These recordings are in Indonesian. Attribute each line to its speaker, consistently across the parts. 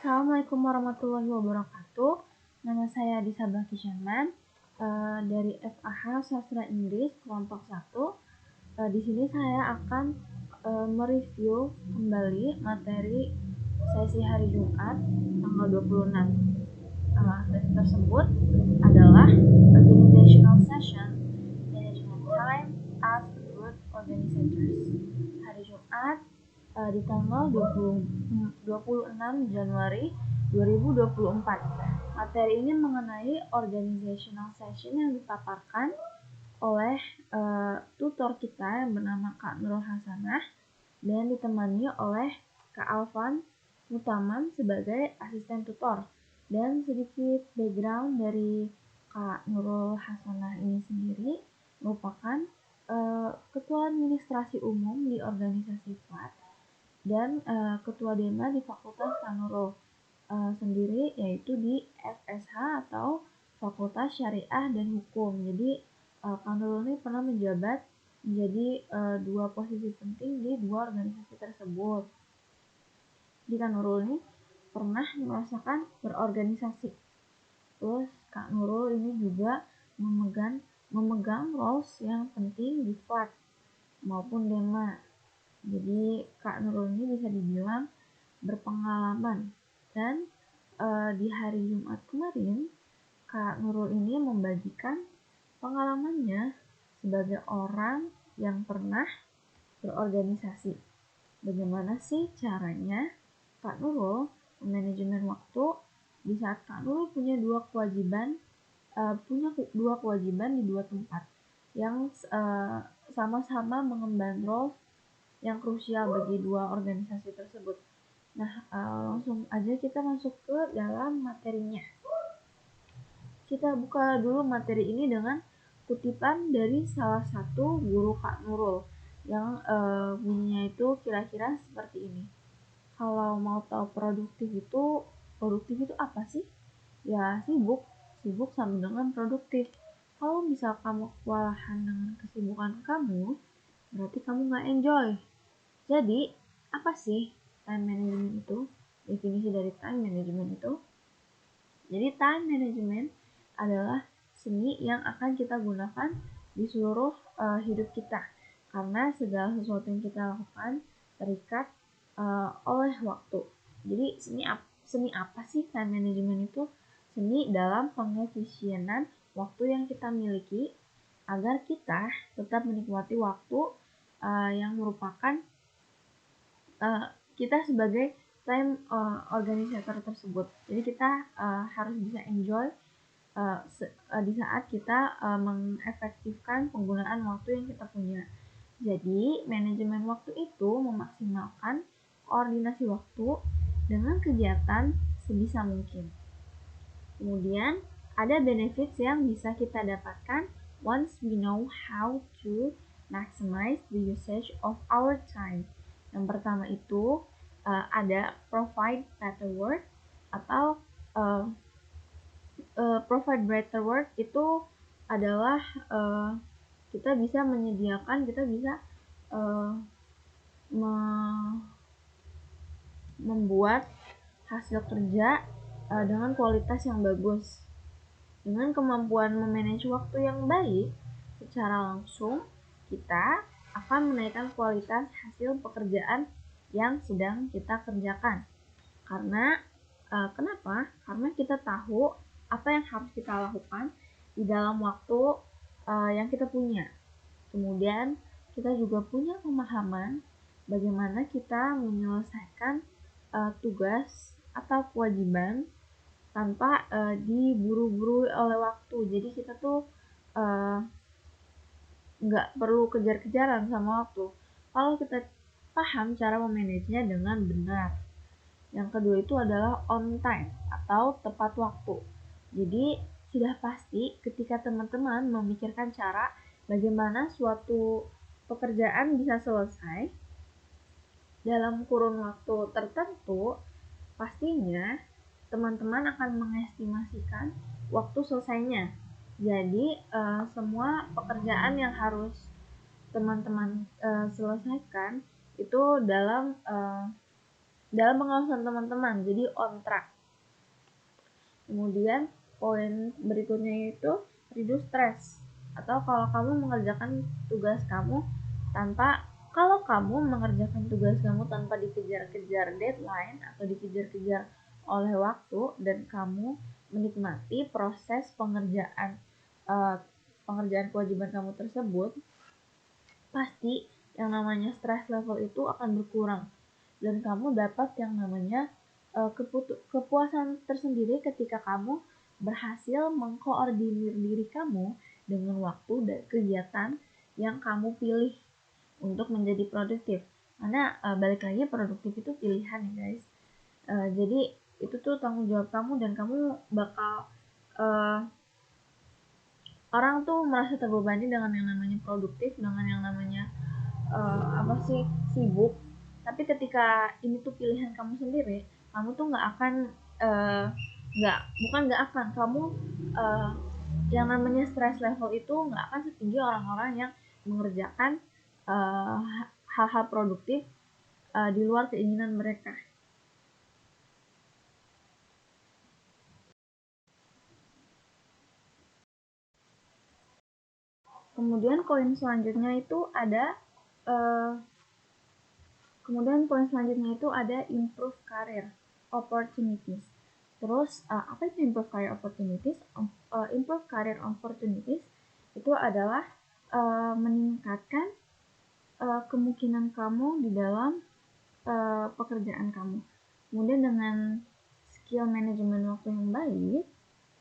Speaker 1: Assalamualaikum warahmatullahi wabarakatuh. Nama saya Disabah Kisyaman dari FAH Sastra Inggris kelompok 1. Di sini saya akan mereview kembali materi sesi hari Jumat tanggal 26. Sesi tersebut adalah Organizational Session Management Time as Good Organizers. Hari Jumat di tanggal 26 Januari 2024. Materi ini mengenai organizational session yang dipaparkan oleh tutor kita yang bernama Kak Nurul Hasanah dan ditemani oleh Kak Alvan Mutaman sebagai asisten tutor. Dan sedikit background dari Kak Nurul Hasanah ini sendiri merupakan Ketua Administrasi Umum di organisasi FLAT dan Ketua Dema di Fakultas Kak Nurul sendiri, yaitu di FSH atau Fakultas Syariah dan Hukum. Jadi Kak Nurul ini pernah menjabat menjadi dua posisi penting di dua organisasi tersebut. Di Kak Nurul ini pernah merasakan berorganisasi. Terus Kak Nurul ini juga memegang roles yang penting di FLAT maupun Dema. Jadi Kak Nurul ini bisa dibilang berpengalaman. Dan di hari Jumat kemarin Kak Nurul ini membagikan pengalamannya sebagai orang yang pernah berorganisasi. Bagaimana sih caranya Kak Nurul memanajemen waktu di saat Kak Nurul punya dua kewajiban di dua tempat yang sama-sama mengemban role yang krusial bagi dua organisasi tersebut. Nah, langsung aja kita masuk ke dalam materinya. Kita buka dulu materi ini dengan kutipan dari salah satu guru Kak Nurul yang bunyinya itu kira-kira seperti ini. Kalau mau tahu produktif itu apa sih? Ya, sibuk sama dengan produktif. Kalau misal kamu kewalahan dengan kesibukan kamu, berarti kamu nggak enjoy. Jadi, apa sih time management itu? Definisi dari time management itu. Jadi, time management adalah seni yang akan kita gunakan di seluruh hidup kita. Karena segala sesuatu yang kita lakukan terikat oleh waktu. Jadi, seni apa sih time management itu? Seni dalam pengefisienan waktu yang kita miliki agar kita tetap menikmati waktu yang merupakan kita sebagai time organizer tersebut. Jadi kita harus bisa enjoy di saat kita mengefektifkan penggunaan waktu yang kita punya. Jadi manajemen waktu itu memaksimalkan koordinasi waktu dengan kegiatan sebisa mungkin. Kemudian ada benefits yang bisa kita dapatkan once we know how to maximize the usage of our time. Yang pertama itu ada provide better work atau provide better work itu adalah kita bisa membuat hasil kerja dengan kualitas yang bagus. Dengan kemampuan memanage waktu yang baik, secara langsung kita akan menaikkan kualitas hasil pekerjaan yang sedang kita kerjakan. Karena kenapa? Karena kita tahu apa yang harus kita lakukan di dalam waktu yang kita punya. Kemudian kita juga punya pemahaman bagaimana kita menyelesaikan tugas atau kewajiban tanpa diburu-buru oleh waktu. Jadi kita tuh nggak perlu kejar-kejaran sama waktu. Kalau kita paham cara memanagenya dengan benar. Yang kedua itu adalah on time atau tepat waktu. Jadi sudah pasti ketika teman-teman memikirkan cara bagaimana suatu pekerjaan bisa selesai dalam kurun waktu tertentu, pastinya teman-teman akan mengestimasikan waktu selesainya. Jadi semua pekerjaan yang harus teman-teman selesaikan itu dalam dalam pengawasan teman-teman, jadi on track. Kemudian poin berikutnya itu reduce stress, atau kalau kamu mengerjakan tugas kamu tanpa dikejar-kejar deadline atau dikejar-kejar oleh waktu, dan kamu menikmati proses pengerjaan kewajiban kamu tersebut, pasti yang namanya stress level itu akan berkurang dan kamu dapat yang namanya kepuasan tersendiri ketika kamu berhasil mengkoordinir diri kamu dengan waktu dan kegiatan yang kamu pilih untuk menjadi produktif. Karena balik lagi, produktif itu pilihan ya guys. Jadi itu tuh tanggung jawab kamu, dan kamu bakal orang tuh merasa terbebani dengan yang namanya produktif, dengan yang namanya sibuk. Tapi ketika ini tuh pilihan kamu sendiri, kamu tuh kamu yang namanya stress level itu nggak akan setinggi orang-orang yang mengerjakan hal-hal produktif di luar keinginan mereka. Kemudian poin selanjutnya itu ada improve career opportunities. Terus apa itu improve career opportunities? Improve career opportunities itu adalah meningkatkan kemungkinan kamu di dalam pekerjaan kamu. Kemudian dengan skill manajemen waktu yang baik,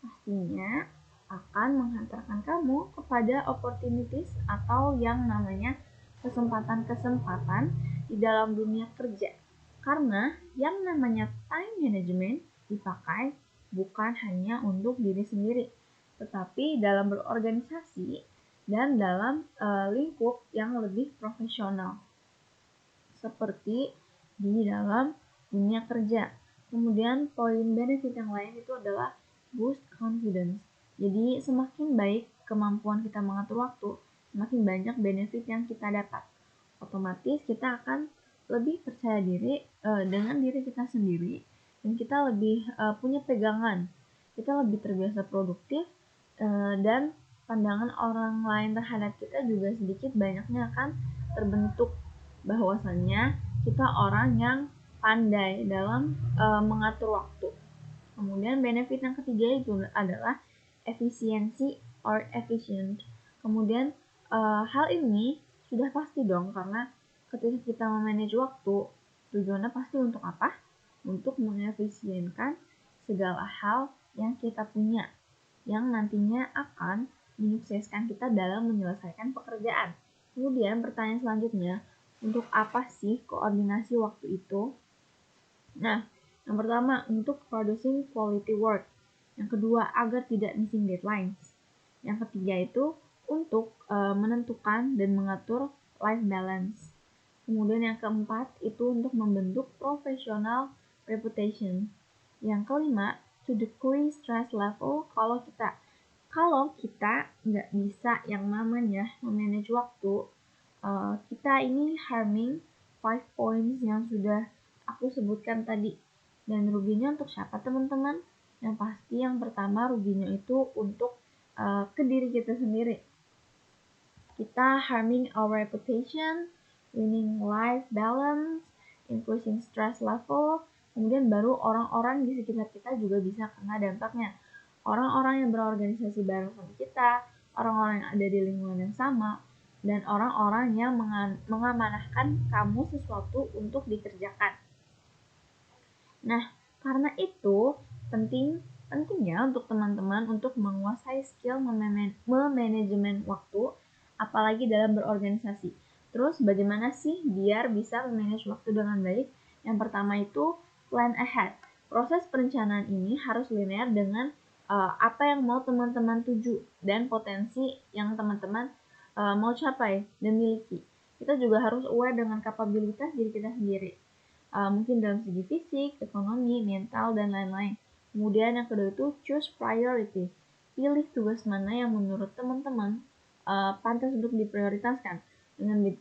Speaker 1: pastinya akan menghantarkan kamu kepada opportunities atau yang namanya kesempatan-kesempatan di dalam dunia kerja. Karena yang namanya time management dipakai bukan hanya untuk diri sendiri, tetapi dalam berorganisasi dan dalam lingkup yang lebih profesional, seperti di dalam dunia kerja. Kemudian poin benefit yang lain itu adalah boost confidence. Jadi semakin baik kemampuan kita mengatur waktu, semakin banyak benefit yang kita dapat. Otomatis kita akan lebih percaya diri dengan diri kita sendiri, dan kita lebih punya pegangan. Kita lebih terbiasa produktif, dan pandangan orang lain terhadap kita juga sedikit banyaknya akan terbentuk bahwasannya kita orang yang pandai dalam mengatur waktu. Kemudian benefit yang ketiga itu adalah efisiensi or efficient. Kemudian hal ini sudah pasti dong, karena ketika kita memanage waktu, tujuannya pasti untuk apa? Untuk mengefisienkan segala hal yang kita punya, yang nantinya akan menyukseskan kita dalam menyelesaikan pekerjaan. Kemudian pertanyaan selanjutnya, untuk apa sih koordinasi waktu itu? Nah, yang pertama untuk producing quality work. Yang kedua agar tidak missing deadlines. Yang ketiga itu untuk menentukan dan mengatur life balance. Kemudian yang keempat itu untuk membentuk professional reputation. Yang kelima, to decrease stress level. Kalau kita nggak bisa yang namanya memanage waktu, kita ini harming 5 points yang sudah aku sebutkan tadi. Dan ruginya untuk siapa teman-teman? Yang pasti yang pertama ruginya itu untuk ke diri kita sendiri. Kita harming our reputation, winning life balance, increasing stress level, kemudian baru orang-orang di sekitar kita juga bisa kena dampaknya. Orang-orang yang berorganisasi bareng sama kita, orang-orang yang ada di lingkungan yang sama, dan orang-orang yang mengamanahkan kamu sesuatu untuk dikerjakan. Nah, karena itu pentingnya untuk teman-teman untuk menguasai skill memanajemen waktu, apalagi dalam berorganisasi. Terus bagaimana sih biar bisa memanage waktu dengan baik? Yang pertama itu plan ahead. Proses perencanaan ini harus linear dengan apa yang mau teman-teman tuju dan potensi yang teman-teman mau capai dan miliki. Kita juga harus aware dengan kapabilitas diri kita sendiri. Mungkin dalam segi fisik, ekonomi, mental, dan lain-lain. Kemudian yang kedua itu choose priority. Pilih tugas mana yang menurut teman-teman pantas untuk diprioritaskan.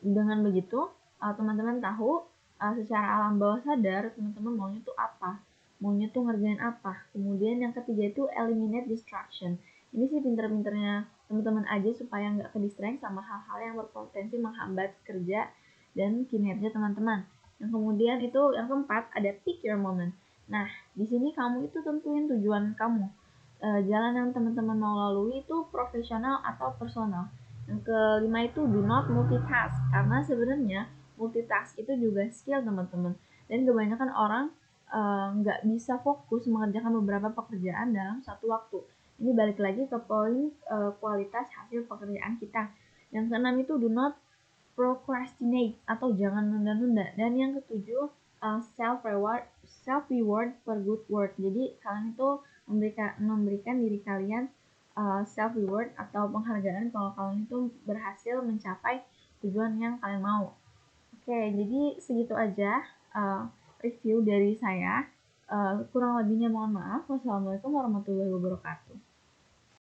Speaker 1: Dengan begitu, teman-teman tahu secara alam bawah sadar teman-teman maunya tuh apa, maunya tuh ngerjain apa. Kemudian yang ketiga itu eliminate distraction. Ini sih pinter-pinternya teman-teman aja supaya nggak ke distract sama hal-hal yang berpotensi menghambat kerja dan kinerja teman-teman. Yang kemudian itu yang keempat ada pick your moment. Nah, di sini kamu itu tentuin tujuan kamu. Jalan yang teman-teman mau lalui itu profesional atau personal. Yang kelima itu do not multitask, karena sebenarnya multitask itu juga skill teman-teman. Dan kebanyakan orang nggak bisa fokus mengerjakan beberapa pekerjaan dalam satu waktu. Ini balik lagi ke poin kualitas hasil pekerjaan kita. Yang keenam itu do not procrastinate atau jangan nunda-nunda. Dan yang ketujuh self reward for good work. Jadi kalian itu memberikan diri kalian self reward atau penghargaan kalau kalian itu berhasil mencapai tujuan yang kalian mau. Oke, jadi segitu aja review dari saya. Kurang lebihnya mohon maaf. Wassalamualaikum warahmatullahi wabarakatuh.